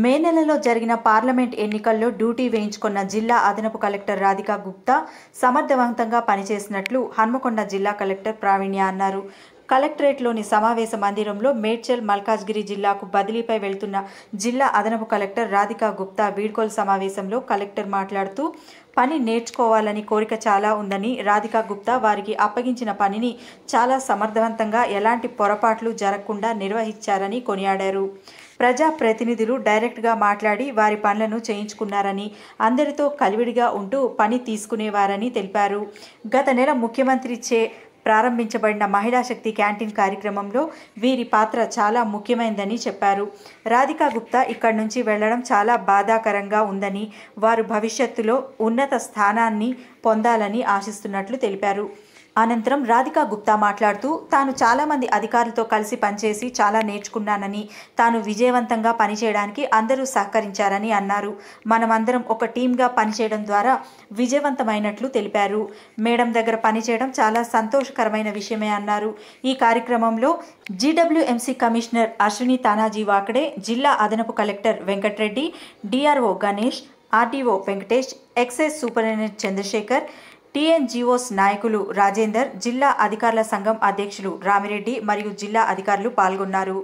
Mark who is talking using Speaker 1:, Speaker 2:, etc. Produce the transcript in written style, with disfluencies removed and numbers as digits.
Speaker 1: మే నెలలో జరిగిన పార్లమెంట్ ఎన్నికల్లో డ్యూటీ వేయించుకున్న జిల్లా అదనపు కలెక్టర్ రాధికా గుప్తా సమర్థవంతంగా పనిచేసినట్లు హన్మకొండ జిల్లా కలెక్టర్ ప్రావీణ్య అన్నారు. కలెక్టరేట్లోని సమావేశ మందిరంలో మేడ్చల్, మల్కాజ్గిరి జిల్లాకు బదిలీపై వెళ్తున్న జిల్లా అదనపు కలెక్టర్ రాధికా గుప్తా వీడ్కోలు సమావేశంలో కలెక్టర్ మాట్లాడుతూ, పని నేర్చుకోవాలని కోరిక చాలా ఉందని, రాధికా గుప్తా వారికి అప్పగించిన పనిని చాలా సమర్థవంతంగా ఎలాంటి పొరపాట్లు జరగకుండా నిర్వహించారని కొనియాడారు. ప్రజా ప్రతినిధులు డైరెక్ట్గా మాట్లాడి వారి పనులను చేయించుకున్నారని, అందరితో కలివిడిగా ఉంటూ పని తీసుకునేవారని తెలిపారు. గత నెల ముఖ్యమంత్రి చే ప్రారంభించబడిన మహిళా శక్తి క్యాంటీన్ కార్యక్రమంలో వీరి పాత్ర చాలా ముఖ్యమైనదని చెప్పారు. రాధికా గుప్తా ఇక్కడి నుంచి వెళ్లడం చాలా బాధాకరంగా ఉందని, వారు భవిష్యత్తులో ఉన్నత స్థానాన్ని పొందాలని ఆశిస్తున్నట్లు తెలిపారు. అనంతరం రాధికా గుప్తా మాట్లాడుతూ, తాను చాలామంది అధికారులతో కలిసి పనిచేసి చాలా నేర్చుకున్నానని, తాను విజయవంతంగా పనిచేయడానికి అందరూ సహకరించారని అన్నారు. మనమందరం ఒక టీమ్గా పనిచేయడం ద్వారా విజయవంతమైనట్లు తెలిపారు. మేడం దగ్గర పనిచేయడం చాలా సంతోషకరమైన విషయమే అన్నారు. ఈ కార్యక్రమంలో జీడబ్ల్యూఎంసీ కమిషనర్ అశ్విని తానాజీ వాకడే, జిల్లా అదనపు collector Venkatreddy, DRO Ganesh, RDO Venkatesh, excise superintendent Chandrasekhar, TNGOs నాయకులు రాజేందర్, జిల్లా అధికారుల సంఘం అధ్యక్షులు రామిరెడ్డి మరియు జిల్లా అధికారులు పాల్గొన్నారు.